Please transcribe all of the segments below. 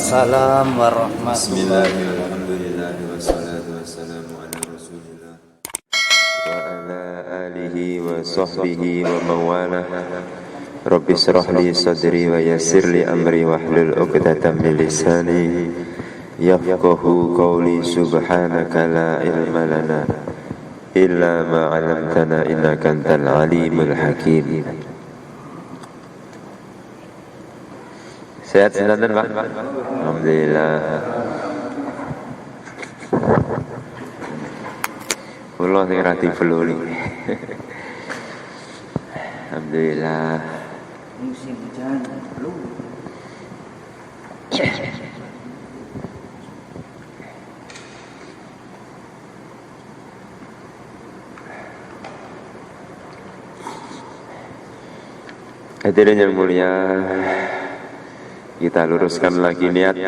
Waalaikumsalam warahmatullahi Bismillahirrahmanirrahim. Wassalatu wassalamu ala Rasulillah wa ala alihi wa sahbihi wa mawalah. Rabbi shrah li sadri wa yassir li amri wahlul 'uqdatam min lisani yafqahu qawli. Subhanaka la ilma lana illa ma 'allamtana innaka antal alimul hakim. Sehat sinten Pak? Alhamdulillah. Kula sing ra difluli. Alhamdulillah. musim hujan belum. Hadirin yang mulia, kita luruskan lagi niat.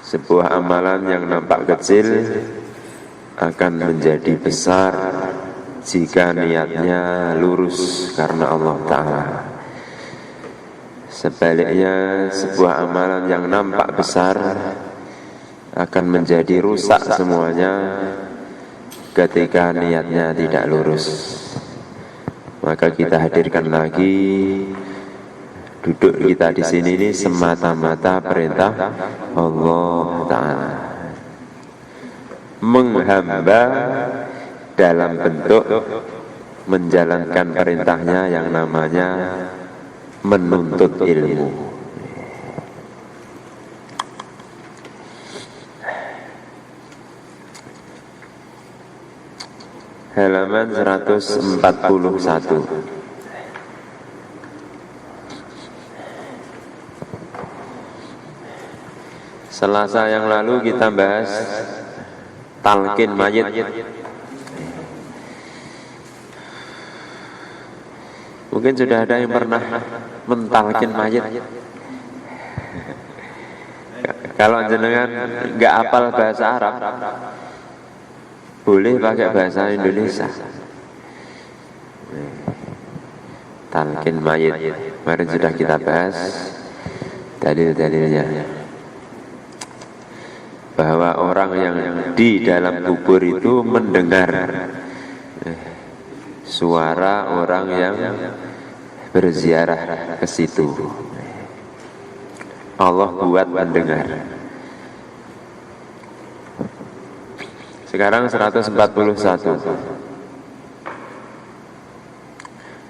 Sebuah amalan yang nampak kecil akan menjadi besar jika niatnya lurus karena Allah Ta'ala. Sebaliknya, sebuah amalan yang nampak besar akan menjadi rusak semuanya ketika niatnya tidak lurus. Maka kita hadirkan lagi, duduk kita di sini ini semata-mata perintah Allah Ta'ala, menghamba dalam bentuk menjalankan perintahnya yang namanya menuntut ilmu. Halaman 141. Selasa yang lalu kita bahas talqin mayit. Mungkin sudah ada yang pernah mentalqin mayit. Kalau jenengan nggak hafal bahasa Arab, boleh pakai bahasa Indonesia. Talqin mayit, kemarin sudah kita bahas dalil-dalilnya, bahwa orang yang di dalam kubur itu mendengar suara orang yang berziarah ke situ. Allah buat mendengar. Sekarang 141.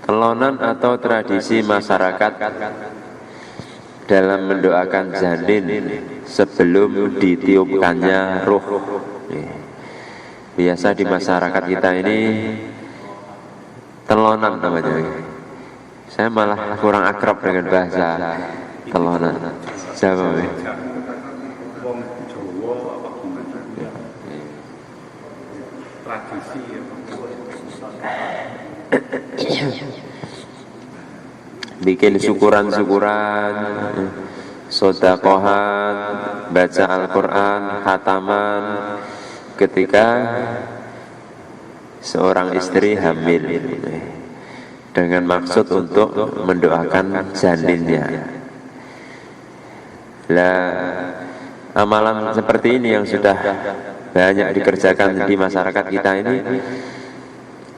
Telonan atau tradisi masyarakat dalam mendoakan janin sebelum ditiupkannya ruh. Biasa di masyarakat kita ini telonan namanya. Saya malah kurang akrab dengan bahasa telonan. Siapa? Bikin syukuran-syukuran, sodakohan, baca Al-Quran, khataman ketika seorang istri hamil, dengan maksud untuk mendoakan janinnya. Lah, amalan seperti ini yang sudah banyak dikerjakan di masyarakat kita ini,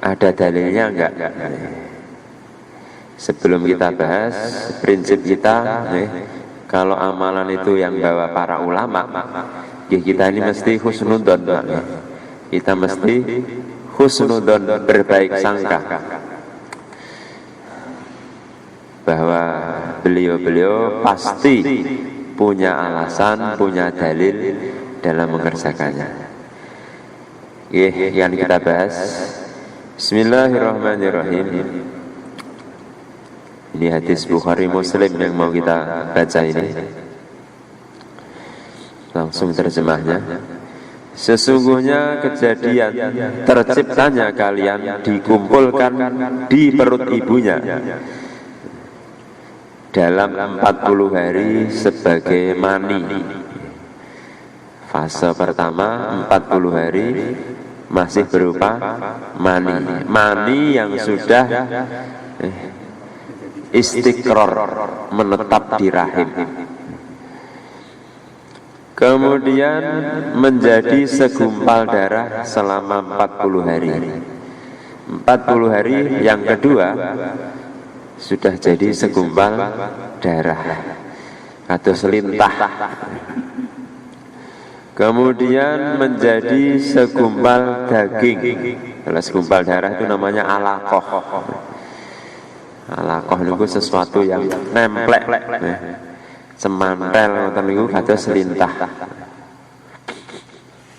ada dalilnya enggak? Sebelum kita bahas prinsip kita, kalau amalan itu yang bawa para ulama, kita ini mesti husnudon, kita mesti husnudon, berbaik sangka bahwa beliau-beliau pasti punya alasan, punya dalil dalam mengerjakannya. Yang kita bahas, Bismillahirrahmanirrahim. Ini hadis Bukhari Muslim yang mau kita baca ini. Langsung terjemahnya. Sesungguhnya kejadian terciptanya kalian dikumpulkan di perut ibunya dalam 40 hari sebagai mani. Fase pertama 40 hari masih berupa mani. Mani yang sudah istiqrar, menetap di rahim. Kemudian menjadi segumpal darah selama 40 hari. 40 hari yang kedua sudah jadi segumpal darah atau selintah. Kemudian menjadi segumpal daging. Kalau segumpal darah itu namanya alaqah. Alaqah itu sesuatu yang nemplek, semantel ngoten niku kados selintah.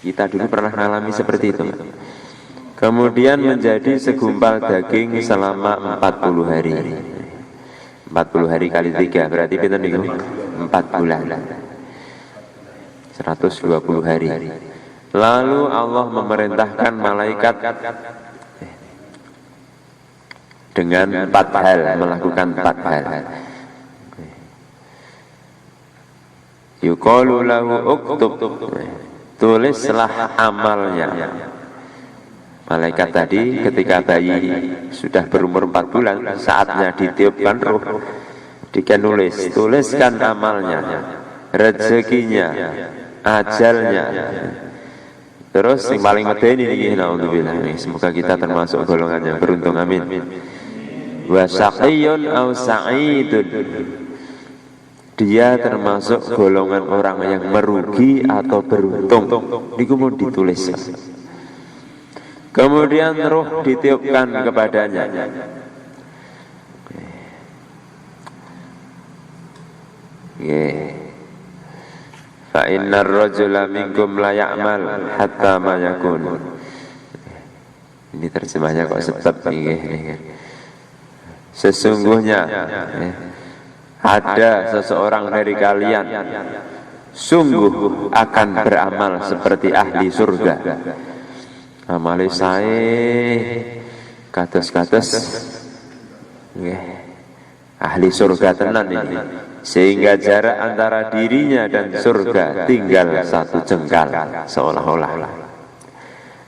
Kita dulu pernah mengalami seperti itu. Kemudian menjadi segumpal daging selama 40 hari. 40 hari kali 3 berarti pinten niku? 4 bulan. 120 hari. Lalu Allah memerintahkan malaikat dengan 4 hal, melakukan 4 hal. Yuqalu lahu uktub, tulislah amalnya. Malaikat tadi ketika bayi sudah berumur 4 bulan, saatnya ditiupkan ruh, dikenulis, tuliskan amalnya, rezekinya, ajalnya. Terus yang paling medeni ini, naudzubillah, semoga kita termasuk golongan yang beruntung, amin. Wa syaqiyun aw sa'idun, dia termasuk golongan orang yang merugi atau beruntung. Niku mau ditulis. Kemudian roh ditiupkan kepadanya. Fa innar rajula minkum la ya'mal hatta ma yakun. Ini terjemahnya kok sebab nggih. Sesungguhnya ada seseorang dari kalian sungguh akan beramal seperti ahli surga. Amale sae kados-kados ahli surga tenan ini, sehingga jarak antara dirinya dan surga tinggal 1 jengkal seolah-olah.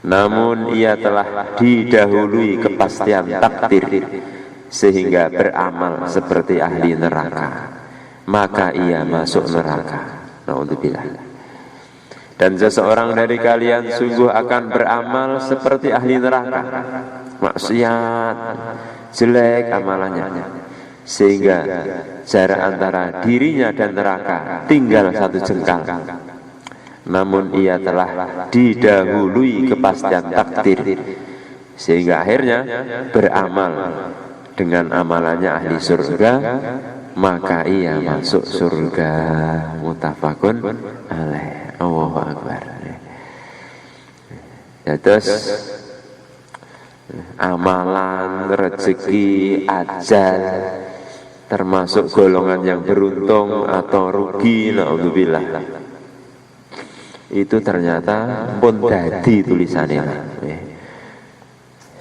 Namun ia telah didahului kepastian takdir sehingga beramal seperti ahli neraka, maka ia masuk neraka. Naudzubillah. Dan seseorang dari kalian sungguh akan beramal seperti ahli neraka, maksiat, jelek amalannya, sehingga jarak antara dirinya dan neraka tinggal 1 jengkal. Namun ia telah didahului kepastian takdir, sehingga akhirnya beramal dengan amalannya ahli surga, maka ia masuk surga. Muttafaqun alaih. Allahu Akbar. Ya, terus amalan, rezeki, ajal termasuk golongan yang beruntung atau rugi, naudzubillah. Itu ternyata pun dadi tulisannya,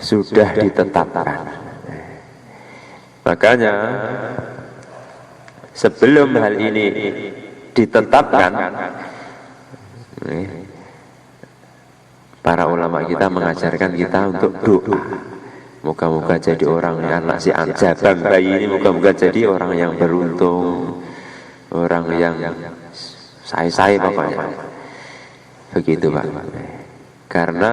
sudah ditetapkan. Makanya sebelum hal ini ditetapkan, para ulama kita mengajarkan kita untuk doa. Moga-moga jadi orang yang anak si jabang bayi ini, moga-moga jadi orang yang beruntung, orang yang say-say pokoknya. Begitu Pak. Karena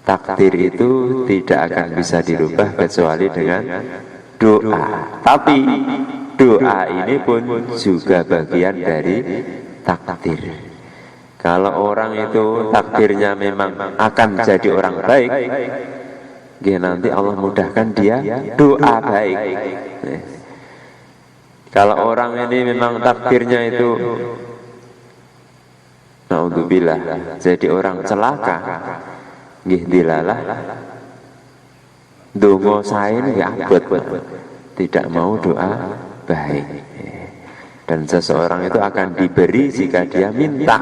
takdir itu tidak akan bisa dirubah kecuali dengan doa. Tapi doa ini pun juga bagian dari takdir. Kalau orang itu takdirnya memang akan jadi orang baik, nanti Allah mudahkan dia doa baik. Kalau orang ini memang takdirnya itu, naudzubillah, jadi orang celaka, dilalah dongo saya ini abot, tidak mau doa baik. Dan seseorang itu akan diberi jika dia minta.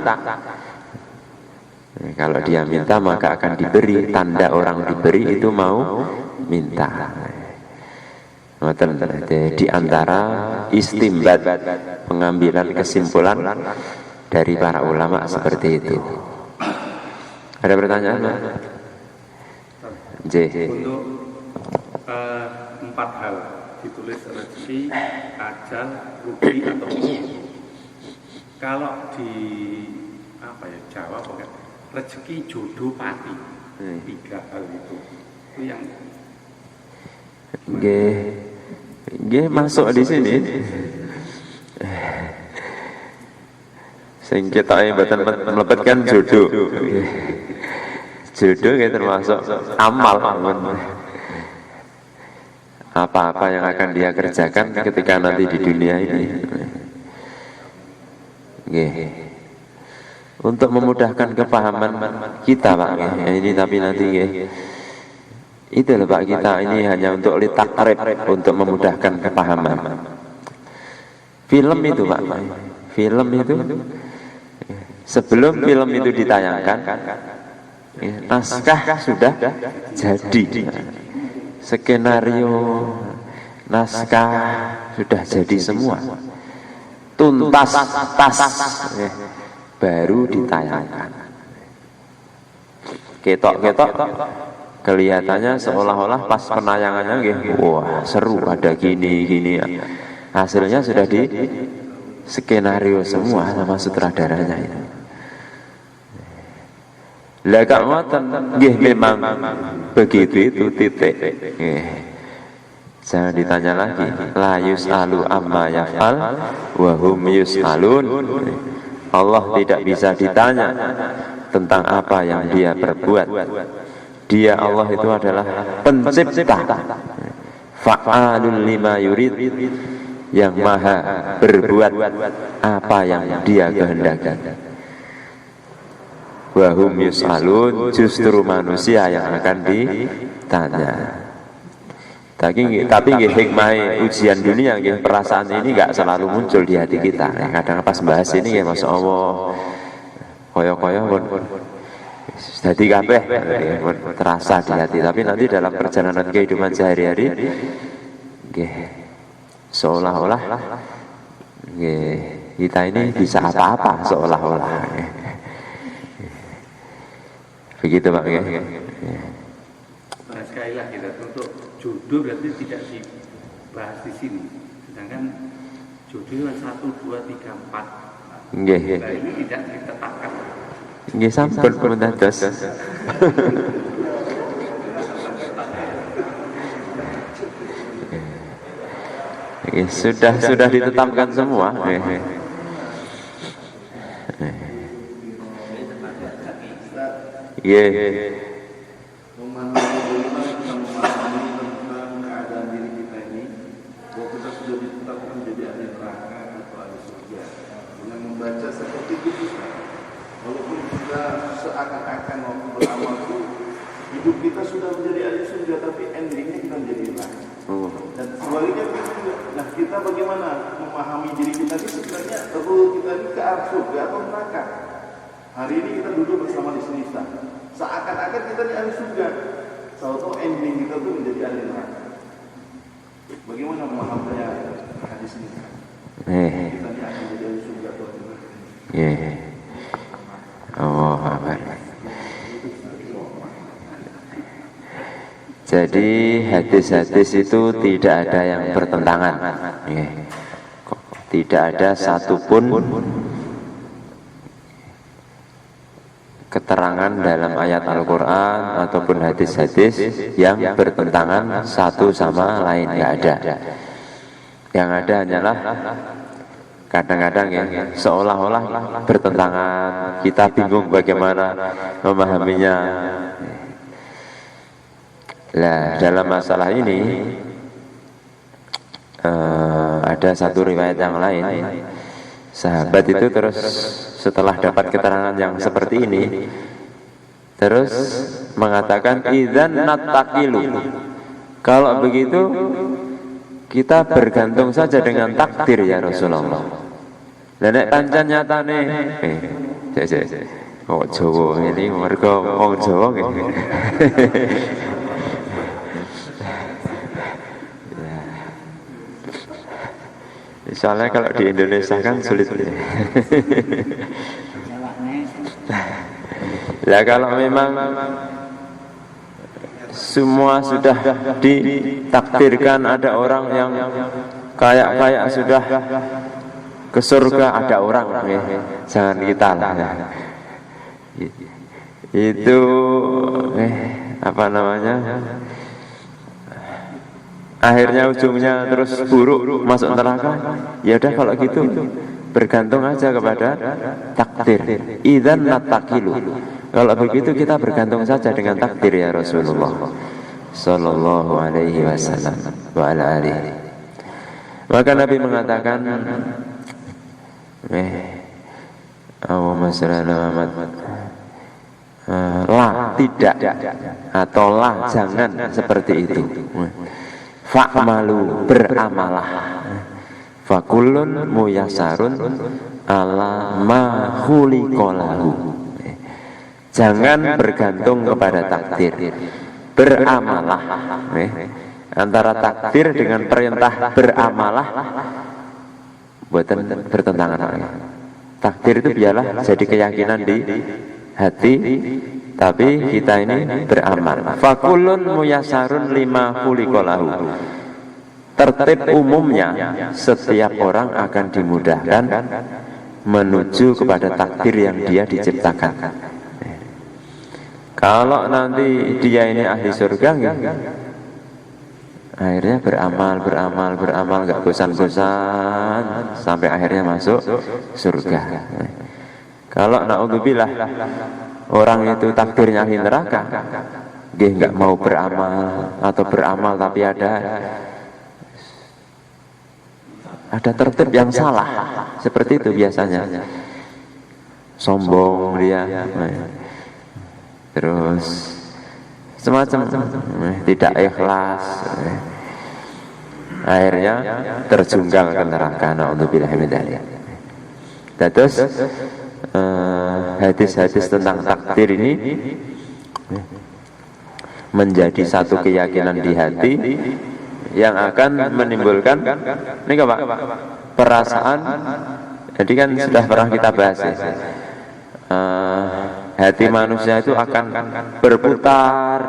Kalau dia minta maka akan diberi. Tanda orang diberi itu mau minta. Di antara istimbat, pengambilan kesimpulan dari para ulama seperti itu. Ada pertanyaan? Untuk 4 hal ditulis rezeki, ajal, rugi atau untung. Kalau di apa ya Jawa pokoknya rezeki, jodoh, pati, 3 hal itu yang nggih masuk di sini. Sing ketoke mboten mlebet kan jodoh. Jodoh ya termasuk amal. Apa-apa yang akan dia kerjakan ketika nanti di dunia ini. Untuk memudahkan kepahaman kita Pak, ini tapi nanti itu loh Pak, kita ini hanya untuk litakrib, untuk memudahkan kepahaman. Film itu Pak, film itu sebelum film itu ditayangkan, naskah sudah jadi, skenario, naskah sudah jadi semua, tuntas, baru ditayangkan. Ketok-ketok kelihatannya seolah-olah pas penayangannya wah seru, ada gini hasilnya sudah di skenario semua sama sutradaranya itu. Lah kak ngoten nggih memang begitu itu titik. Jangan ditanya lagi. La yus'alu amma yaf'al wa hum yus'alun. Allah tidak bisa ditanya tentang apa yang dia perbuat. Dia Allah itu adalah pencipta, fa'alul lima yurid, yang maha berbuat apa yang dia kehendaki. Wahum yus'alun, justru manusia yang akan ditanya. Tapi hikmah ujian dunia, perasaan ini nggak selalu muncul di hati kita. Kadang pas bahas ini Masya Allah, koyo-koyo jadi kabeh terasa di hati. Tapi nanti dalam perjalanan kehidupan sehari-hari, seolah-olah kita ini bisa apa-apa seolah-olah. Begitu Pak. Nah, sekali lagi untuk jodoh berarti tidak dibahas di sini. Sedangkan jodoh 1, 2, 3, 4. Nah, ini tidak ditetapkan. Nggih sampun pun dados. Sudah ditetapkan semua. Memahami bagaimana kita memahami tentang keadaan diri kita ini, bahwa kita sudah ditetapkan menjadi ahli neraka atau ahli surga. Dengan membaca seperti itu, walaupun kita seakan-akan waktu beramal itu hidup kita sudah menjadi ahli surga, tapi endingnya kita menjadi neraka. Dan sebaliknya juga. Nah, kita bagaimana memahami diri kita ini sebenarnya perlu kita ini ke arah surga atau neraka. Hari ini kita duduk bersama di sini, seakan-akan kita di ahli surga, tahu-tahu ending kita tuh menjadi ahli neraka. Bagaimana memahaminya hadis ini? Kita ini akan menjadi ahli surga atau ahli neraka. Oh, Akbar. Jadi hadis-hadis itu tidak ada yang bertentangan. Tidak ada satupun keterangan dalam ayat Al-Quran ataupun hadis-hadis yang bertentangan satu sama lain, nggak ada. Yang ada hanyalah kadang-kadang seolah-olah bertentangan, kita bingung bagaimana memahaminya. Nah, dalam masalah ini ada satu riwayat yang lain. Sahabat itu terus setelah dapat keterangan yang seperti ini, terus mengatakan idzan nattaqilu. Kalau begitu kita bergantung saja dengan takdir ya Rasulullah. Nek pancen nyatane kok Jawa ini mergo wong Jawa nggih. Soalnya kalau di Indonesia kan sulit. Lah kalau memang semua sudah ditakdirkan. Ada orang yang kaya sudah ke surga, ada orang jangan kita lah itu apa namanya, akhirnya ujungnya terus buruk, masuk neraka. Ya udah kalau gitu bergantung aja kepada takdir. Idzan natakilu, kalau begitu kita bergantung saja dengan takdir ya Rasulullah sallallahu alaihi wasallam wa ala alihi. Maka Nabi mengatakan Allahumma shalli ala Muhammad, la tidak, atau la jangan seperti itu. Fa'malu, beramalah. Fakullun muyasarun ala ma khuliqalahu. Jangan bergantung kepada takdir, beramalah. Antara takdir dengan perintah beramalah bertentangan. Takdir itu biarlah jadi keyakinan di hati, tapi kita ini beramal. Fakullun muyasarun lima khuliqalahu. Tertib umumnya setiap orang akan dimudahkan menuju kepada takdir yang dia diciptakan. Kalau nanti dia ini ahli surga, akhirnya beramal nggak bosan-bosan sampai akhirnya masuk surga. Kalau naudzubillah orang itu takdirnya ahli neraka, dia nggak mau beramal, atau beramal tapi ada tertib yang salah, seperti itu biasanya. Sombong dia, terus semacam tidak ikhlas, akhirnya terjungkal ke neraka. Naudzubillah min dzalik. Terus hadis-hadis tentang takdir ini menjadi satu keyakinan di hati yang akan menimbulkan ini apa? Perasaan. Jadi kan sudah pernah kita bahas ya, hati manusia itu akan berputar,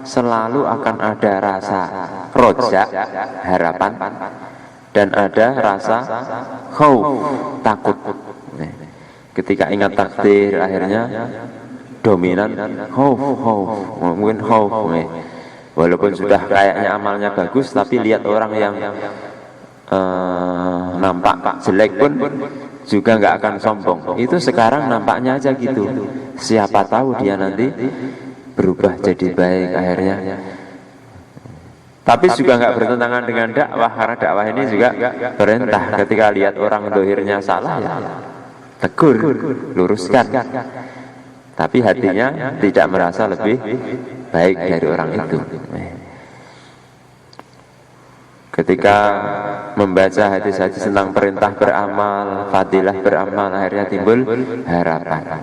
selalu akan ada rasa roja, harapan, dan ada rasa khauf, takut. Ketika ingat takdir akhirnya dominan khauf, mungkin khauf. Walaupun sudah kayaknya amalnya bagus, tapi lihat orang yang nampak jelek pun juga nggak akan sombong. Itu sekarang nampaknya aja gitu. Siapa tahu dia nanti berubah jadi baik akhirnya. Tapi juga nggak bertentangan dengan dakwah, karena dakwah ini juga perintah. Ketika lihat orang dohirnya salah, ya tegur, luruskan. Tapi hatinya tidak merasa lebih baik dari orang itu. Ketika membaca hadis-hadis tentang perintah beramal, fadilah beramal, akhirnya timbul harapan.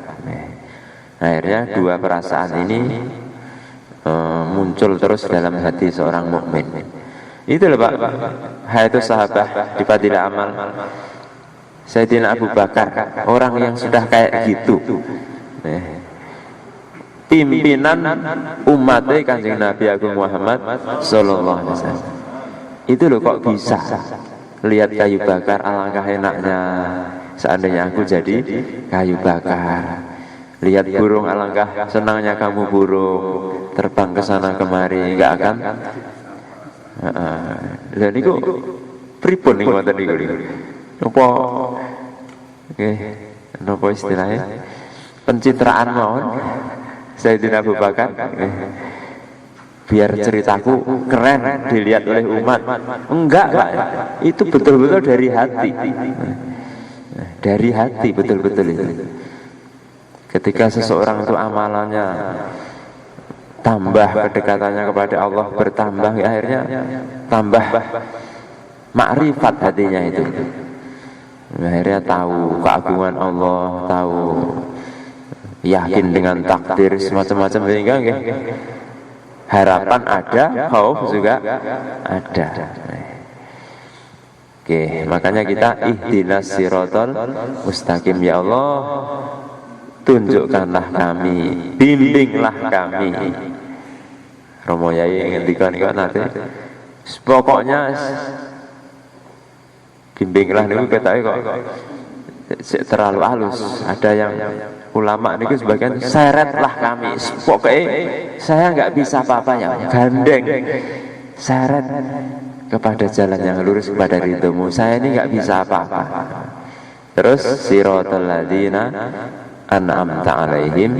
Akhirnya dua perasaan ini muncul terus dalam hati seorang mukmin. Itu loh Pak, itu sahabat di fadilah amal. Sayyidina Abu Bakar, orang yang sudah kayak gitu, pimpinan umatnya Kanjeng Nabi Agung Muhammad sallallahu alaihi wasallam. Itu loh kok bisa lihat kayu bakar, alangkah enaknya seandainya aku jadi kayu bakar. Lihat burung, alangkah senangnya kamu burung, terbang ke sana kemari, enggak akan. Lah niku pripun niku ngoten niku. Napa napa istilahnya? Pencitraan mawon Sayyidina Abu Bakar. Biar ceritaku keren dilihat oleh umat. Enggak Pak, itu betul-betul dari hati. Dari hati betul-betul itu. Ketika seseorang itu amalannya tambah, kedekatannya kepada Allah bertambah, akhirnya tambah makrifat hatinya itu. Akhirnya tahu keagungan Allah, tahu yakin dengan takdir semacam-macam, sehingga harapan ada, khauf juga ada. Oke, makanya kita ihdinas siratal mustaqim, ya Allah, tunjukkanlah kami, bimbinglah kami Romo Yai ngendikan niku nate. Pokoknya bimbinglah niku ketoke kok terlalu halus. Ada yang ulama niku sebagian seretlah kami. Pokoknya saya nggak bisa apa-apanya. Gandeng seret kepada jalan yang lurus kepada ridhomu. Saya ini nggak bisa apa-apa. Terus siratal ladzina an'amta alaihim,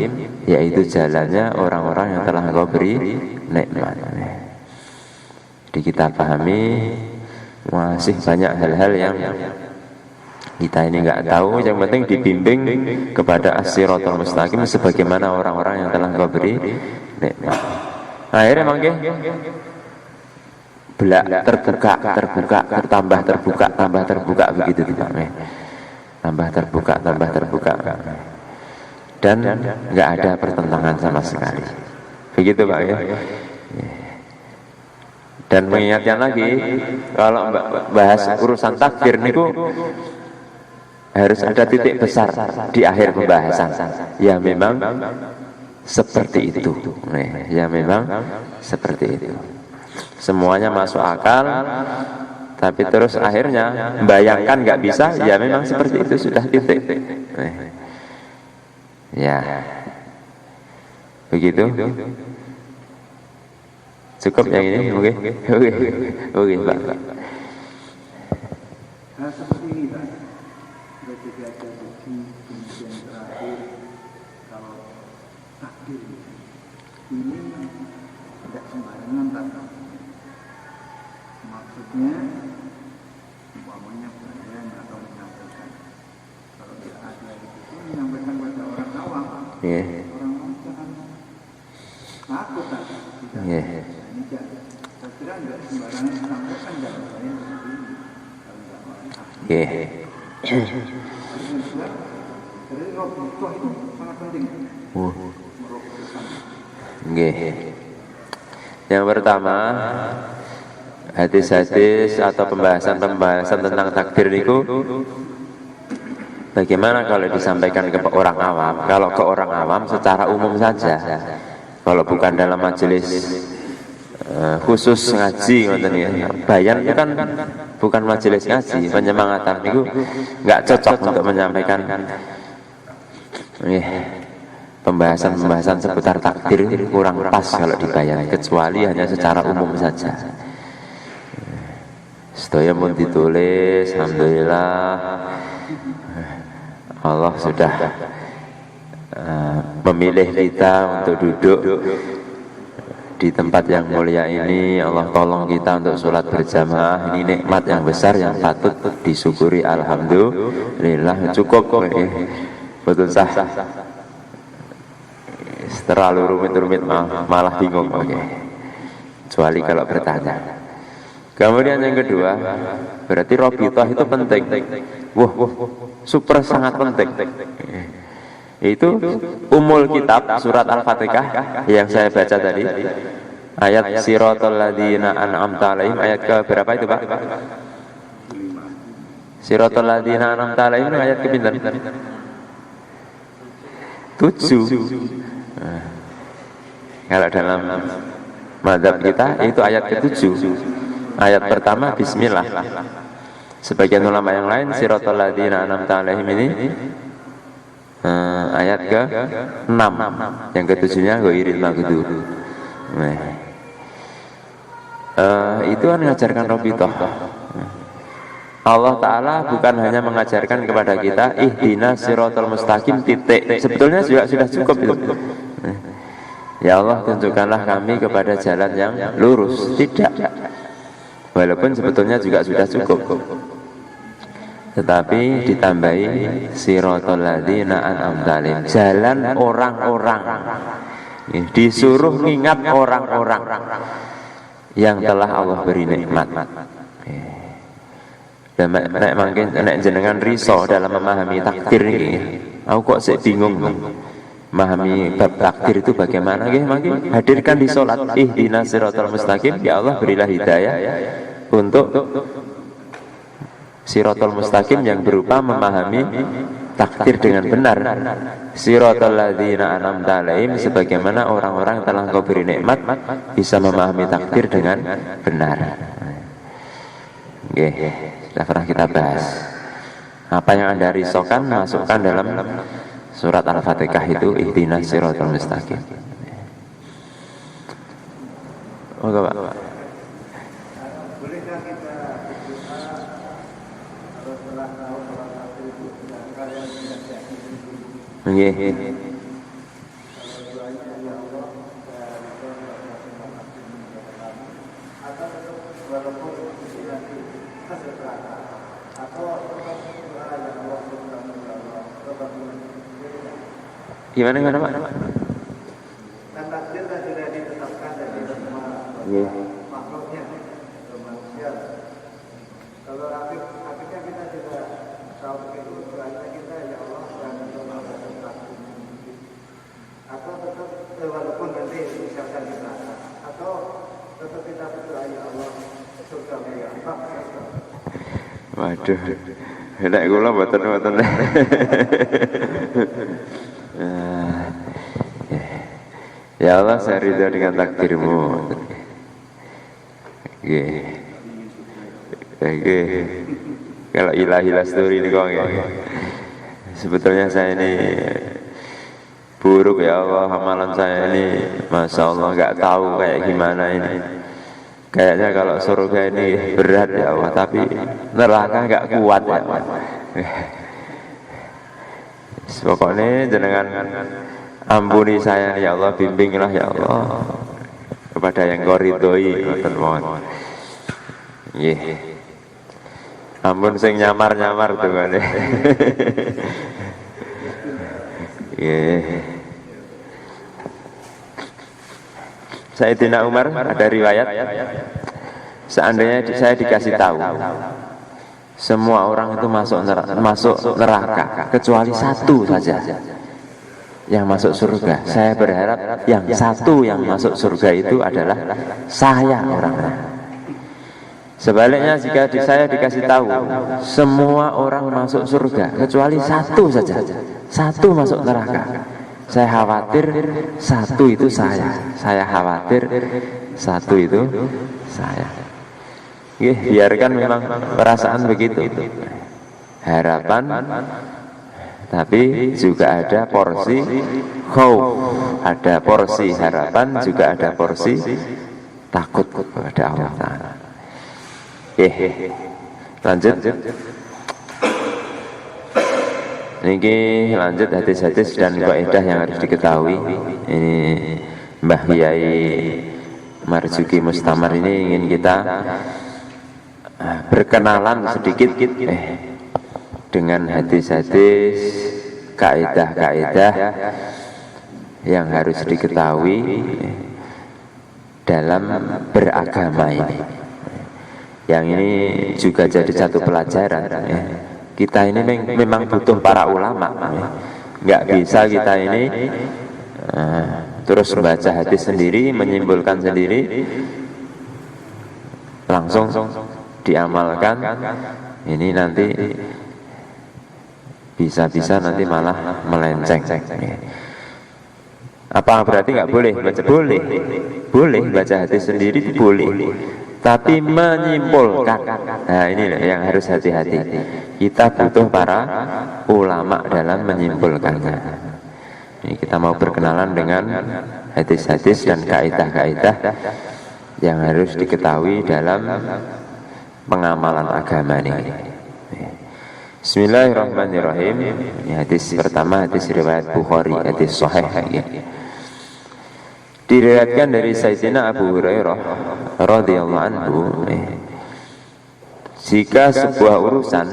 yaitu jalannya orang-orang yang telah Engkau beri nikmat. Jadi kita pahami masih banyak hal-hal yang kita ini nggak tahu. Yang penting dibimbing kepada as-siratal mustaqim sebagaimana orang-orang yang telah Engkau beri nikmat. Akhirnya mangke belak terbuka, tambah terbuka begitu Pak. Tambah terbuka. Dan nggak ada pertentangan sama sekali. Begitu Pak ya. Dan mengingatkan lagi, kalau bahas urusan takdir niku harus ada titik besar di akhir pembahasan. Ya memang seperti itu. Ya memang seperti itu. Semuanya masuk akal, tapi terus akhirnya membayangkan nggak bisa, ya memang seperti itu, sudah titik. Ya, begitu. Cukup yang ini, oke, Pak. Nah, seperti ini Pak. Ketika ada uji, kemudian terakhir, kalau takdir ini tidak sembarangan Pak. Maksudnya umpamanya bayan atau menyampaikan. Kalau tidak ada itu menyampaikan pada orang awam. Orang awam jangan takut kan. Ini saya kira tidak sembarangan disampaikan dalam bayan seperti ini. Kalau tidak mau. Jadi roh itu sangat penting. Yang pertama, hadis-hadis atau pembahasan tentang takdir niku bagaimana kalau disampaikan ke orang awam? Kalau ke orang awam secara umum saja. Kalau bukan dalam majelis khusus ngaji ngoten ya. Bayan itu kan bukan majelis ngaji, penyemangatan niku nggak cocok untuk menyampaikan pembahasan seputar takdir, kurang pas kalau dibayan, kecuali hanya secara umum saja. Sedaya pun ditulis, alhamdulillah Allah sudah memilih kita untuk duduk di tempat yang mulia ini. Allah tolong kita untuk sholat berjamaah. Ini nikmat yang besar yang patut disyukuri. Alhamdulillah. Cukup betul sah. Terlalu rumit-rumit malah bingung. Kecuali kalau bertanya. Kemudian yang kedua, berarti robitoh itu penting. Super sangat penting. Itu umul kitab surat Al-Fatihah yang saya baca tadi, ayat siratal ladzina an'amta alaihim, ayat ke berapa itu Pak? Siratal ladzina an'amta alaihim itu ayat ke pinten? 7. Kalau dalam mazhab kita itu ayat ke-7. Ayat pertama bismillah. Sebagian ulama yang lain siratal ladzina an'amta alaihim ini ayat ke-6, yang ke-7-nya ghairil maghdubi. Itu kan mengajarkan robitoh. Allah Ta'ala bukan hanya mengajarkan kepada kita ihdinas siratal mustaqim titik. Sebetulnya juga sudah cukup itu. Ya Allah, tunjukkanlah kami kepada jalan yang lurus. Tidak. Walaupun sebetulnya juga sudah cukup. Tetapi ditambahi siratal ladzina an'amta alaihim, jalan orang-orang. Disuruh mengingat orang-orang yang telah Allah beri nikmat. Dan nek jenengan riso dalam memahami takdir ini, aku kok sik bingung memahami bab takdir itu bagaimana? Mangke hadirkan di salat ihdinas siratal mustaqim, ya Allah berilah hidayah untuk siratal mustaqim yang berupa memahami takdir dengan benar. Siratal ladzina an'amta 'alaihim, sebagaimana orang-orang telah Engkau beri nikmat bisa memahami takdir dengan benar. Nggih, sudah pernah kita bahas. Apa yang Anda risaukan masukkan dalam surat Al-Fatihah itu, ihdinas siratal mustaqim. Oke, Pak. Bolehkah kita berdoa setelah tahu salah satu itu sedangkan yang tidak yakin? Nggih. Gimana Pak? Dan takdir kan sudah ditetapkan dari semua makhluknya, manusia. Kalau akhirnya kita juga tahu begitu, berarti kita ya Allah dan atau tetap walaupun nanti misalkan kita atau tetap kita berdoa ya Allah surga ya Allah. Waduh, nek kula mboten. Ya Allah, saya ridha dengan takdirmu. Kalau ilahi lasturi ini kok sebetulnya saya ini buruk ya Allah, amalan saya ini Masya Allah nggak tahu kayak gimana ini. Kayaknya kalau surga ini berat ya Allah, tapi neraka nggak kuat ya Allah. Pokoknya jenengan ampuni saya ya Allah, bimbinglah ya Allah kepada yang Kau ridhoi. Nggih. Ampun sing nyamar-nyamar tuh kan. Nggih. Sayyidina Umar ada riwayat, seandainya saya dikasih tahu semua orang itu masuk neraka kecuali satu saja yang masuk surga, saya berharap yang satu yang masuk surga itu adalah saya orangnya. Sebaliknya jika saya dikasih tahu semua orang masuk surga kecuali satu saja, satu masuk neraka, saya khawatir satu itu saya khawatir satu itu saya. Biarkan memang perasaan begitu, harapan, tapi juga ada porsi khauf, ada porsi harapan, juga ada porsi takut kepada Allah Ta'ala. Lanjut. Ini lanjut hadis-hadis dan kaidah yang harus diketahui. Ini Mbah Yai Marzuki Mustamar ini ingin kita berkenalan sedikit dengan hadis-hadis, kaidah-kaidah yang harus diketahui dalam beragama ini. Yang ini juga jadi satu pelajaran. Kita ini memang butuh para ulama. Nggak bisa kita ini terus membaca hadis sendiri, menyimpulkan sendiri, langsung diamalkan. Ini nanti bisa-bisa nanti malah melenceng. Apa berarti nggak boleh baca? Boleh baca hadis sendiri, boleh. Tapi menyimpulkan, nah ini yang harus hati-hati. Kita butuh para ulama dalam menyimpulkannya. Ini kita mau berkenalan dengan hadis-hadis dan kaidah-kaidah yang harus diketahui dalam pengamalan agama ini. Bismillahirrahmanirrahim. Ini hadis pertama, hadis riwayat Bukhari, hadis sahih. Diriwayatkan dari Sayyidina Abu Hurairah radhiyallahu anhu, jika sebuah urusan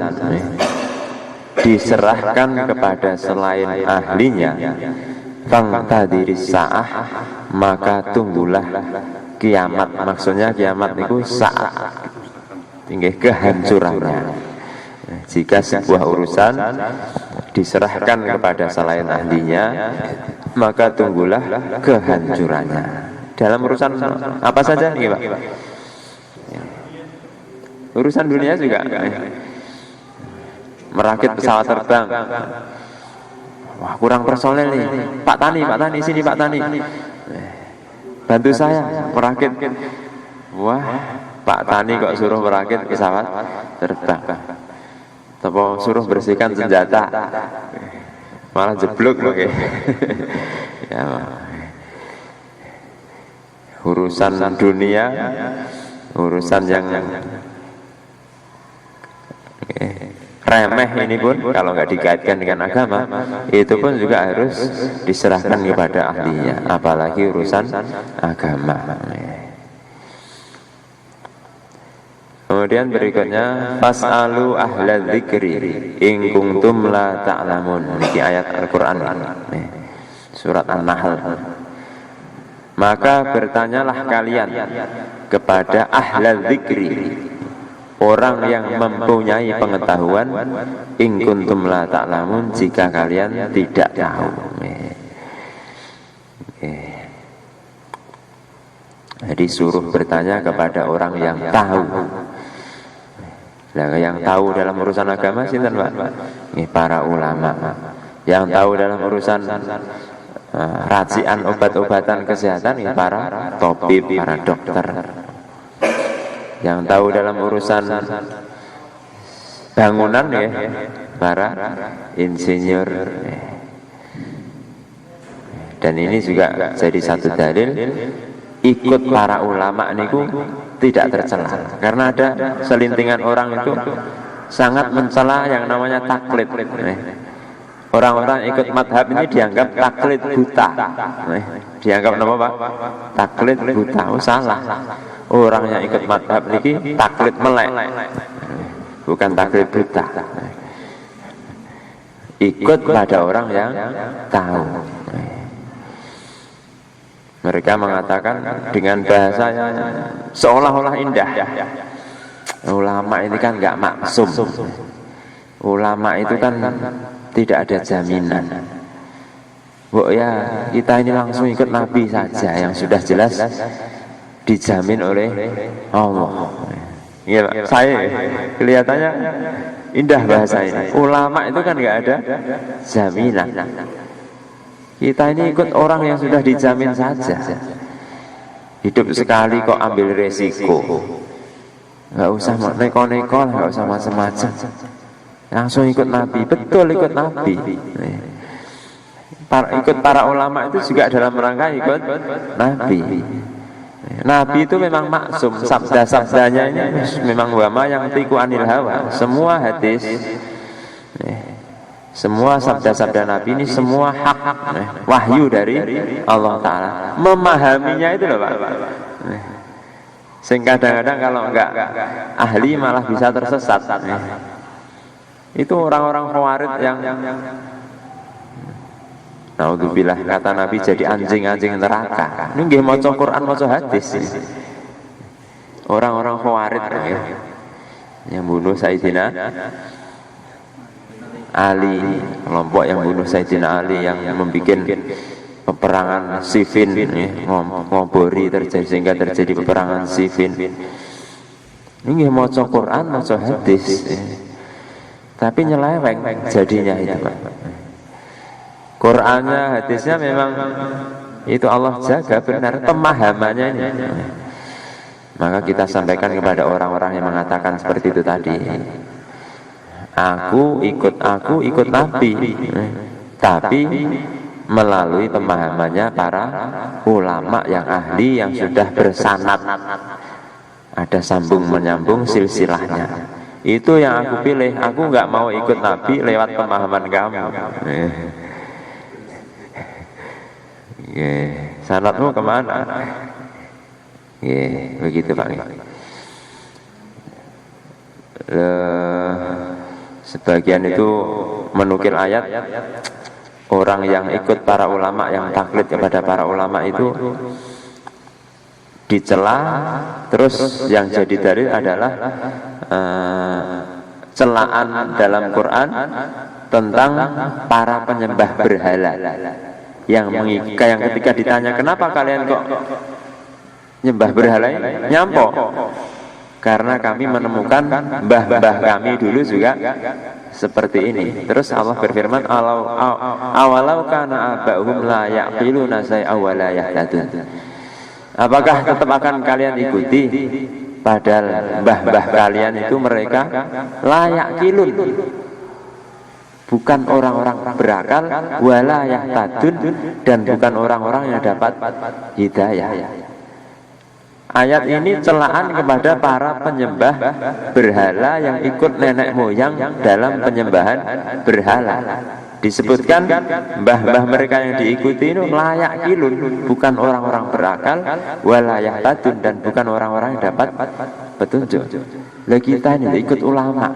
diserahkan kepada selain ahlinya, fangtadiris sa'ah, maka tunggulah kiamat. Maksudnya kiamat itu saat tinggi kehancurannya. Jika sebuah urusan diserahkan kepada selain ahlinya, maka tunggulah kehancurannya. Dalam urusan apa saja nih Pak? Urusan dunia juga. merakit pesawat terbang. Wah, kurang personel nih. Pak Tani, sini Pak Tani. Bantu saya merakit. Wah, Pak Tani kok suruh merakit pesawat terbang. Atau suruh bersihkan senjata. Malah jeblok loh kayak. Ya, urusan dunia, urusan yang remeh ini pun kalau nggak dikaitkan dengan agama, itu pun juga harus diserahkan kepada ahlinya, apalagi urusan agama. Kemudian berikutnya, fas'alu ahla dzikri in kuntum la ta'lamun. Ini ayat Al-Qur'an ini. Surat An-Nahl. Maka bertanyalah kalian kepada ahla dzikri, orang yang mempunyai pengetahuan, in kuntum la ta'lamun, jika kalian tidak tahu. Jadi suruh bertanya kepada orang yang tahu. Nah, yang tahu dalam urusan agama sinten, Pak? Ini para ulama. Yang tahu dalam urusan racian obat-obatan kesehatan ini para tabib, para dokter. Yang tahu dalam urusan bangunan ya para insinyur. Dan ini juga jadi satu dalil ikut para ulama niku tidak tercela, karena ada selintingan orang itu sangat mencela yang namanya taklid. Orang-orang ikut madhab ini dianggap taklid buta. Dianggap apa, Pak? Taklid buta. Oh, salah. Orang yang ikut madhab ini taklid melek, bukan taklid buta. Ikut pada orang yang tahu. Mereka mengatakan dengan bahasa yang seolah-olah indah, ulama ini kan nggak maksum. Ulama itu kan tidak ada jaminan. Bu ya, kita ini langsung ikut Nabi saja yang sudah jelas dijamin oleh Allah. Ya, saya kelihatannya indah bahasa ini. Ulama itu kan nggak ada jaminan. Kita ini ikut orang yang sudah dijamin saja. Hidup sekali kok ambil resiko. Nggak usah neko-neko, nggak usah macam-macam. Langsung ikut Nabi, betul ikut Nabi. Ikut para ulama itu juga dalam rangka ikut Nabi. Nabi itu memang maksum, sabda-sabdanya ini memang wama yang tiku anil hawa. Semua hadis, semua sabda-sabda Nabi ini semua hak, wahyu dari Allah Ta'ala. Memahaminya itu loh, Pak. Sehingga kadang-kadang kalau enggak ahli malah bisa tersesat. Itu orang-orang khawarij yang naudzubillah, kata Nabi jadi anjing-anjing neraka. Ini nggih maca Quran, maca hadis. Orang-orang khawarij yang bunuh Sayyidina Ali, kelompok yang bunuh Sayyidina Ali, yang membuat peperangan Siffin, ngobori terjadi sehingga terjadi peperangan Siffin. Ini maca Quran, maca hadis, tapi nyeleweng jadinya itu, Pak. Qurannya, hadisnya memang itu Allah jaga benar pemahamannya ini. Maka kita sampaikan kepada orang-orang yang mengatakan seperti itu tadi. Aku ikut Nabi, tapi melalui pemahamannya para ulama yang ahli yang sudah bersanad, ada sambung menyambung silsilahnya. Itu yang aku pilih. Aku nggak mau ikut Nabi lewat pemahaman kamu. Sanadmu kemana? Begitu, Pak. Sebagian itu menukil ayat, orang yang ikut para ulama, yang taklid kepada para ulama itu dicela. Terus yang jadi dalil adalah celaan dalam Quran tentang para penyembah berhala yang ketika ditanya kenapa kalian kok nyembah berhala ini, nyampok, karena kami menemukan mbah-mbah kami dulu juga seperti ini. Terus Allah berfirman, awalau kana aba'uhum la yaqiluna shay'an wa la yahtadun. Apakah tetap akan kalian ikuti padahal mbah-mbah kalian itu mereka layak kilun, bukan orang-orang berakal, wala yahtadun, dan bukan orang-orang yang dapat hidayah. Ayat ini celaan kepada para penyembah berhala yang ikut nenek moyang dalam penyembahan berhala. Disebutkan mbah-mbah mereka yang diikuti itu layak kilun, bukan orang-orang berakal, wala yahtadun, dan bukan orang-orang yang dapat petunjuk. Lah kita ini ikut ulama.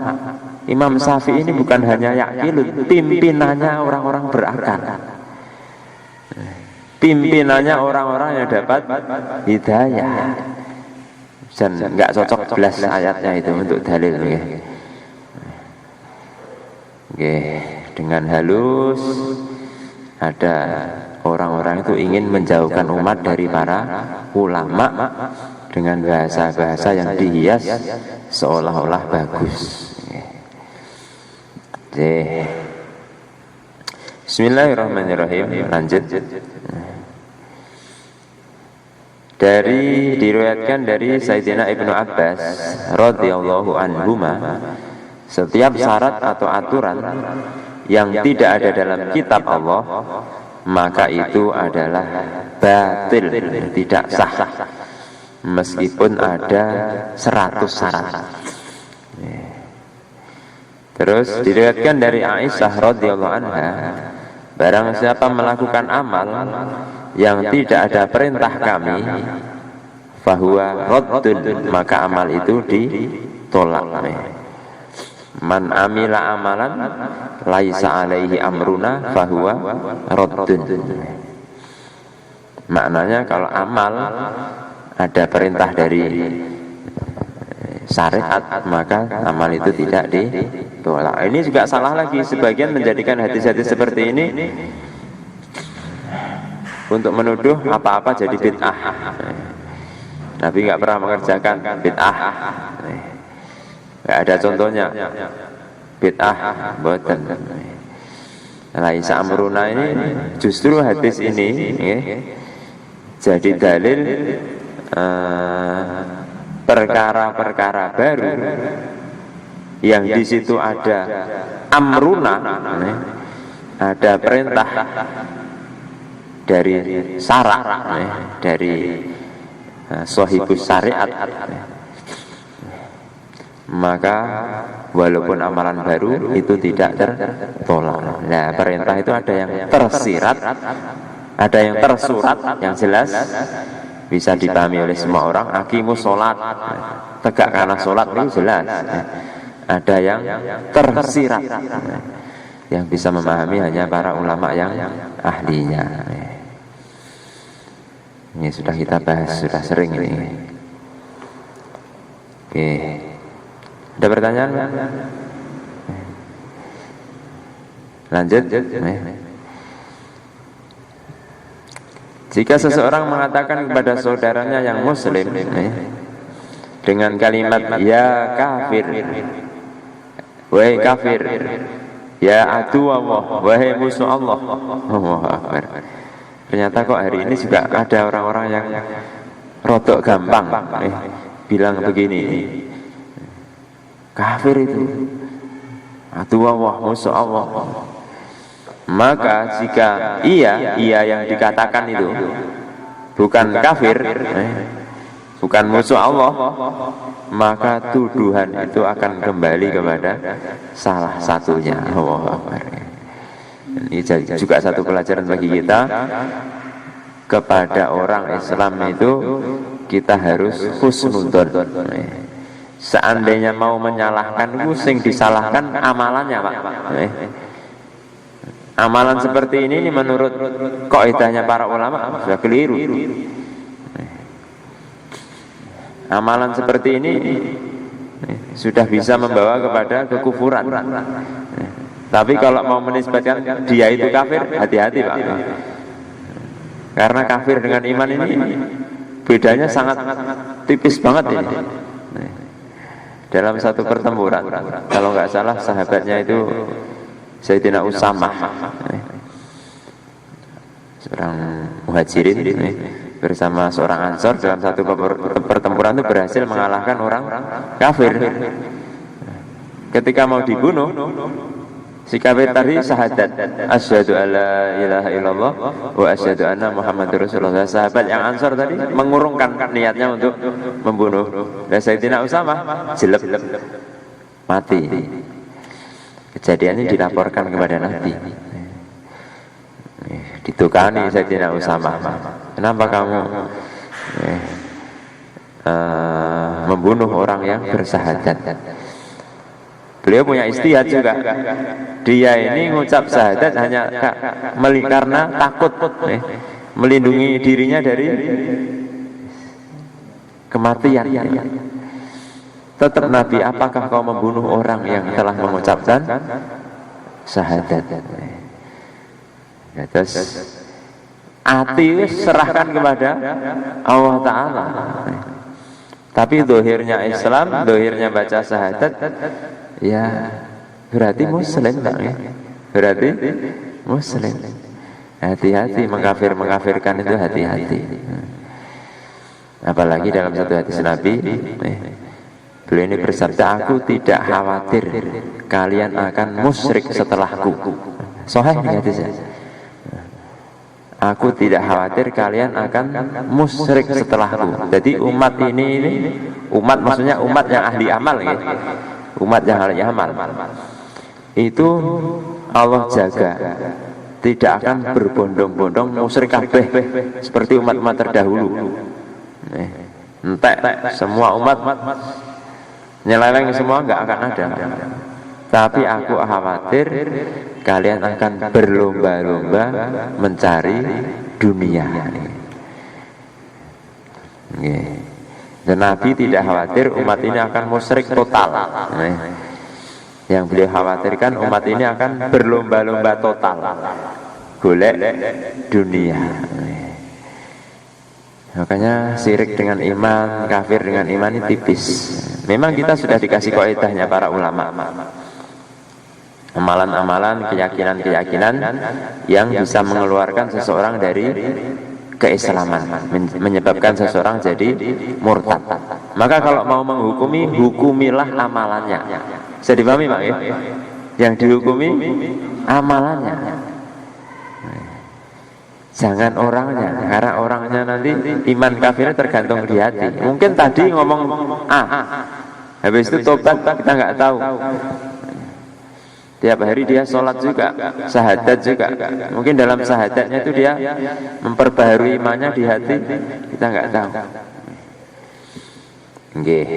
Imam Syafi'i ini bukan hanya yakilun, pimpinannya orang-orang berakal, pimpinannya orang-orang yang dapat hidayah. Dan nggak cocok belas ayatnya itu untuk dalil. Dengan halus ada orang-orang itu ingin menjauhkan umat dari para ulama dengan bahasa-bahasa yang dihias seolah-olah bagus. Bismillahirrahmanirrahim. Lanjut. Diriwayatkan dari Sayyidina Ibnu Abbas radhiyallahu anhuma, setiap syarat atau aturan yang tidak ada dalam kitab Allah maka itu adalah batil, tidak sah, meskipun ada 100 syarat. Terus diriwayatkan dari Aisyah radhiyallahu anha, barang siapa melakukan amal yang tidak ada perintah kami, fahuwa raddun, maka amal itu ditolak. Man amila amalan laisa alaihi amruna fahuwa raddun. Maknanya kalau amal ada perintah dari syariat maka amal itu tidak ditolak. Ini juga salah lagi, sebagian menjadikan hadis-hadis seperti ini untuk menuduh apa-apa jadi bid'ah. Nabi nggak pernah mengerjakan bid'ah, nggak ada contohnya bid'ah, boten. Laisa amruna ini justru hadis ini jadi dalil perkara-perkara baru yang di situ ada amruna, ada perintah dari syara', dari sahibus syariat, maka walaupun amalan baru itu tidak tertolak. Nah, perintah itu ada yang tersirat, ada yang tersurat, yang jelas bisa dipahami oleh semua orang. Aqimus sholat, tegakkanlah sholat, itu jelas. Ada yang tersirat, yang bisa memahami hanya para ulama yang ahlinya. Ini sudah kita bahas, sudah sering ini. Oke, ada pertanyaan? Lanjut. Jika seseorang mengatakan kepada saudaranya yang muslim dengan kalimat ya kafir, wahai kafir, ya adu Allah, wahai musuh Allah, Allahu Akbar. Ternyata kok hari ini juga ada orang-orang yang rodok gampang bilang begini, kafir itu adu Allah, musuh Allah. Maka jika ia yang dikatakan itu bukan kafir, bukan musuh Allah, maka tuduhan itu akan kembali kepada salah satunya. Ini juga satu pelajaran bagi kita. Kepada orang Islam itu kita harus husnudzon. Seandainya mau menyalahkan, sing disalahkan amalannya, Pak. Amalan seperti ini menurut kaidahnya para ulama sudah keliru. Amalan seperti ini sudah bisa membawa kepada kekufuran. Tapi kalau mau menisbatkan dia itu kafir, hati-hati, Pak. Karena kafir dengan iman ini bedanya sangat tipis banget ini. dalam satu pertempuran. Kalau nggak salah sahabatnya itu Sayyidina Usamah, seorang muhajirin, bersama seorang ansor dalam satu pertempuran itu berhasil mengalahkan orang kafir. Ketika mau dibunuh, si kafir tadi syahadat, asyhadu alla ilaha illallah wa asyhadu anna muhammadur rasulullah. Sahabat yang ansor tadi mengurungkan niatnya untuk membunuh. Dan Sayyidina Usamah jelek mati. Kejadian ini dilaporkan kepada Nabi. Ditukani Sayyidina Usamah, kenapa kamu membunuh orang yang bersyahadat? Beliau punya istihad juga. Dia ini ngucap syahadat hanya karena takut melindungi dirinya dari kematian. Tetap Nabi, apakah kau membunuh orang yang telah mengucapkan syahadat? Terus hati serahkan kepada Allah Ta'ala. Tapi dohirnya Islam, dohirnya baca syahadat, ya berarti muslim tak ya? Berarti muslim. Hati-hati mengkafirkan itu, hati-hati. Apalagi dalam satu hadis Nabi, beliau ini bersabda, aku tidak khawatir kalian akan musyrik setelahku. Sahih ini hadisnya. Aku tidak khawatir kalian akan musyrik setelahku. Jadi umat ini umat maksudnya umat yang ahli amal ya. Umat yang ahli amal itu Allah jaga, tidak akan berbondong-bondong musyrik kabeh seperti umat-umat terdahulu. Entek semua umat nyeleleng semua enggak akan ada. Tapi aku khawatir kalian akan berlomba-lomba mencari dunia. Dan Nabi tidak khawatir umat ini akan musyrik total. Yang beliau khawatirkan umat ini akan berlomba-lomba total golek dunia. Makanya syirik dengan iman, kafir dengan iman ini tipis. Memang kita sudah dikasih kaidahnya para ulama. Amalan-amalan, keyakinan-keyakinan yang bisa mengeluarkan seseorang dari keislaman, menyebabkan seseorang jadi murtad. Maka kalau mau menghukumi, hukumilah amalannya. Bisa dipahami Pak ya? Yang dihukumi amalannya, jangan orangnya, karena orangnya nanti iman kafirnya tergantung di hati. Mungkin tadi ngomong A, habis itu tobat kita nggak tahu. Tiap hari dia sholat juga, syahadat juga. Mungkin dalam syahadatnya itu dia memperbaharui imannya di hati, kita nggak tahu. Nggih.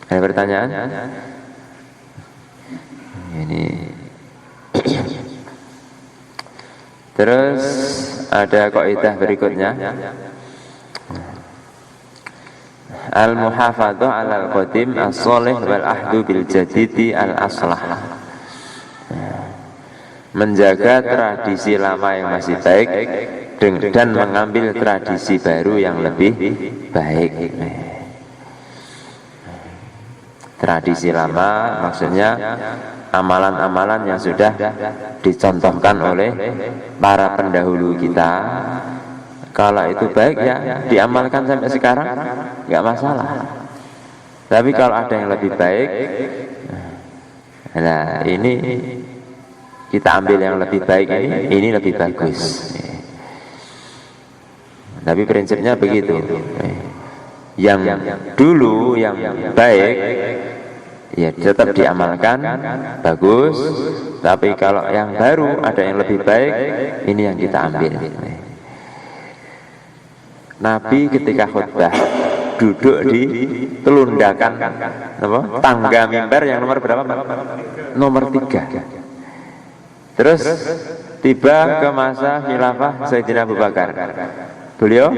Ada pertanyaan? Ini. Terus ada kaidah berikutnya. Al-muhafadzah 'alal qadim as-shalih wal ahdu bil jadidi al-aslah. Menjaga tradisi lama yang masih baik dan mengambil tradisi baru yang lebih baik. Tradisi lama maksudnya amalan-amalan yang sudah dicontohkan oleh para pendahulu kita. Kalau itu baik ya diamalkan sampai sekarang, nggak masalah. Tapi kalau ada yang lebih baik, nah ini kita ambil yang lebih baik, ini lebih bagus. Tapi prinsipnya begitu. Yang dulu yang baik ya tetap diamalkan, bagus. Tapi kalau yang baru ada yang lebih baik, ini yang kita ambil. Nabi ketika khutbah duduk di telundakan tangga mimbar yang nomor berapa Pak? Nomor 3. Terus tiba ke masa khilafah Sayyidina Abu Bakar. Beliau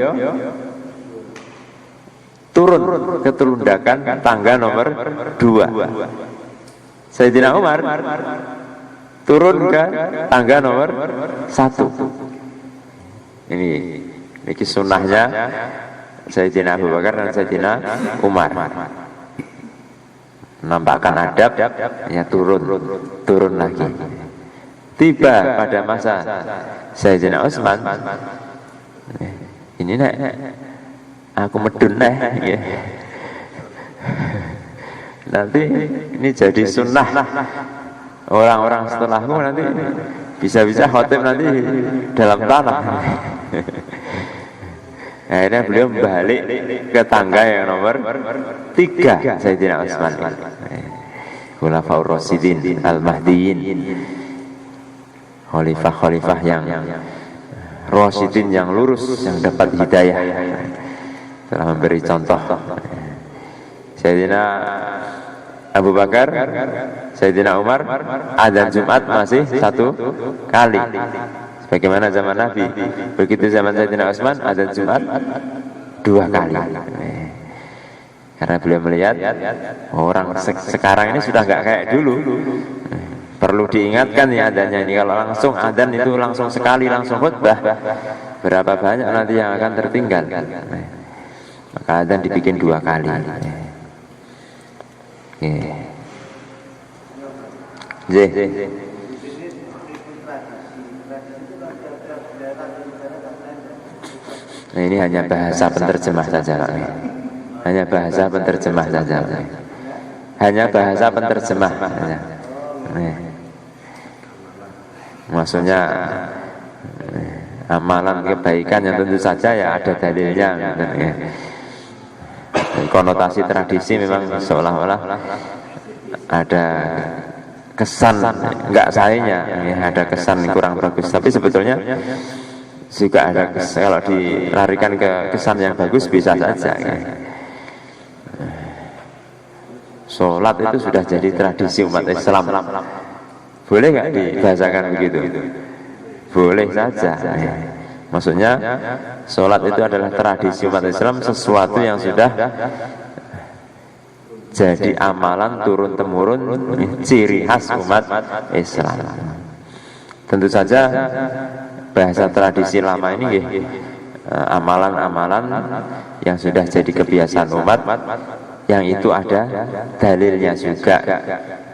turun ke telundakan tangga nomor 2. Sayyidina Umar turun ke tangga nomor 1. Ini sunnahnya Sayyidina Abu Bakar dan Sayyidina Umar. Nampakkan adab, ya turun lagi. Tiba pada masa Sayyidina Utsman, ini nek aku medun nek, ya. Nanti ini jadi sunnah orang-orang setelahmu, nanti bisa-bisa khotib nanti dalam tanah. Akhirnya beliau balik ke tangga yang nomor 3 Sayyidina Utsman. Khulafaur Rasyidin Al-Mahdiyin, khalifah-khalifah yang Rasyidin yang lurus, yang dapat hidayah, telah memberi contoh. Sayyidina Abu Bakar, Sayyidina Umar, adzan Jumat masih 1 kali. Bagaimana zaman Nabi, begitu zaman Sayyidina Utsman adzan Jumat 2 kali. Karena beliau melihat orang sekarang ini sudah nggak kayak dulu. Perlu diingatkan ya adzannya ini. Kalau langsung adzan itu langsung sekali, langsung khutbah, berapa banyak nanti yang akan tertinggal. Maka adzan dibikin 2 kali. Nah, ini hanya bahasa penerjemah saja, hanya bahasa penerjemah saja, hanya bahasa penerjemah saja. Maksudnya amalan kebaikan yang tentu saja ya ada dalilnya. Konotasi tradisi memang seolah-olah ada kesan enggak sayanya, ya, ada kesan kurang bagus. Tapi sebetulnya juga ada kesan, kalau dilarikan ke kesan yang bagus bisa saja. Ya. Sholat itu sudah jadi tradisi umat Islam. Boleh nggak dibahasakan begitu? Boleh saja. Ya. Maksudnya sholat itu adalah tradisi umat Islam, sesuatu yang sudah jadi amalan turun-temurun, ciri khas umat Islam. Tentu saja bahasa tradisi lama ini amalan-amalan yang sudah jadi kebiasaan umat, yang itu ada dalilnya juga.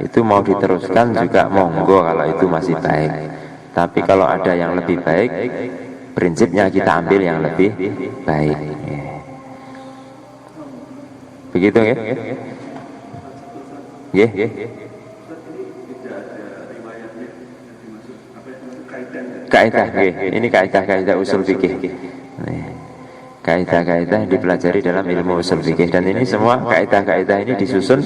Itu mau diteruskan juga monggo kalau itu masih baik. Tapi kalau ada yang lebih baik, prinsipnya kita ambil yang lebih baik. Begitu ya? Kaidah, ini kaidah usul fikih. Kaidah-kaidah yang dipelajari dalam ilmu usul fikih, dan ini semua kaidah-kaidah ini disusun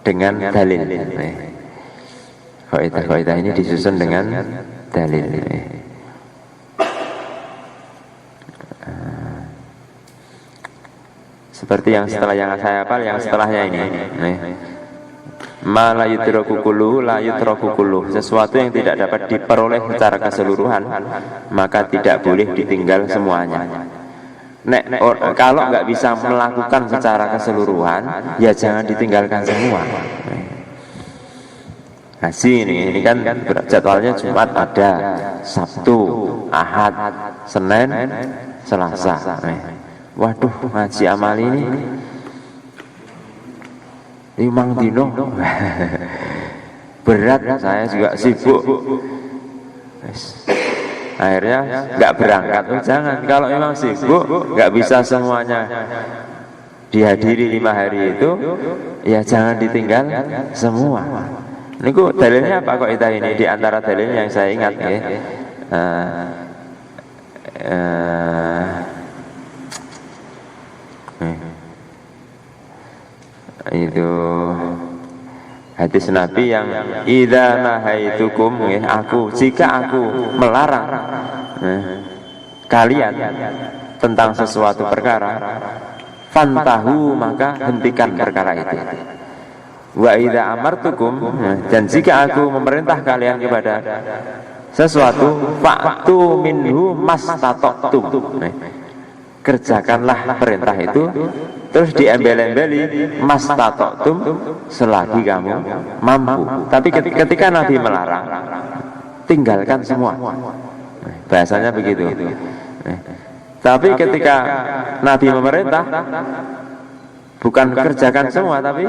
dengan dalil. Kaidah ini disusun dengan dalil. Seperti yang setelah yang saya hafal, yang setelahnya ini. Ma la yutraku kulluhu la yutraku kulluhu. Sesuatu yang tidak dapat diperoleh secara keseluruhan, maka tidak boleh ditinggal semuanya. Kalau nggak bisa melakukan secara keseluruhan, ya jangan ditinggalkan semua. Nah, ini kan jadwalnya Jumat ada, Sabtu, Ahad, Senin, Selasa. Waduh, ngaji amal ini 5 dino berat, saya juga sibuk. Akhirnya nggak berangkat. Jangan, kalau memang sibuk nggak bisa semuanya dihadiri 5 hari itu, ya jangan ditinggal semua. Ini kok dalilnya apa kok ini? Di antara dalilnya yang saya ingat ya, itu hadis Nabi yang idza nahaitukum, jika aku melarang kalian tentang sesuatu perkara, fantahu, maka hentikan perkara itu. Wa idza amartukum, dan jika aku memerintah kalian kepada sesuatu, fa'tu minhu mastata'tum, kerjakanlah perintah itu, terus diembel-embeli mastata'tum, selagi kamu mampu. Tapi ketika Nabi melarang, tinggalkan semua. Bahasanya begitu. Tapi ketika Nabi memerintah, bukan kerjakan semua, tapi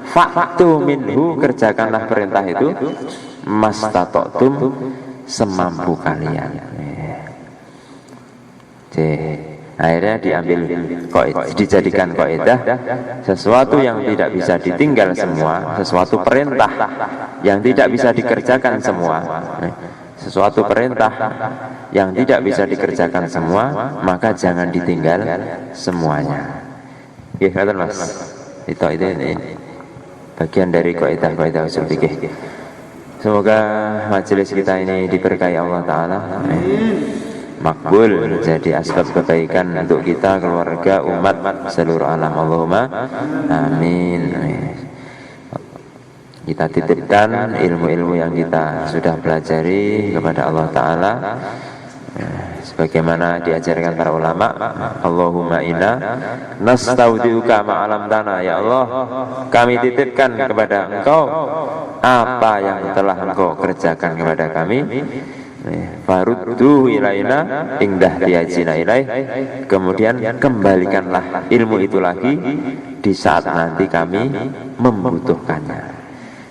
faktu minhu, kerjakanlah perintah itu mastata'tum, semampu kalian. Akhirnya dijadikan kaidah, sesuatu yang tidak bisa ditinggal semua, sesuatu perintah yang tidak bisa dikerjakan semua, sesuatu perintah yang tidak bisa dikerjakan semua, maka jangan ditinggal semuanya. Ya, kata Mas. Itu ini bagian dari kaidah-kaidah usul fikih. Semoga majelis kita ini diberkahi Allah Ta'ala, makbul, menjadi asbab kebaikan untuk kita, keluarga, umat, seluruh alam. Allahumma amin. Kita titipkan ilmu-ilmu yang kita sudah pelajari kepada Allah Ta'ala, sebagaimana diajarkan para ulama. Allahumma inna nastaudiuka ma'alam tanah. Ya Allah, kami titipkan kepada Engkau apa yang telah Engkau kerjakan kepada kami. Farudduhu ilaina ingdah liyajina ilaih. Kemudian kembalikanlah ilmu itu lagi di saat nanti kami membutuhkannya.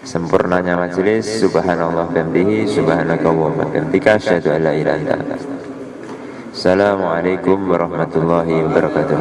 Sempurnanya majelis. Subhanallah bihamdihi, subhanakallahumma bihamdika, asyhadu an la ilaha illa anta. Assalamualaikum warahmatullahi wabarakatuh.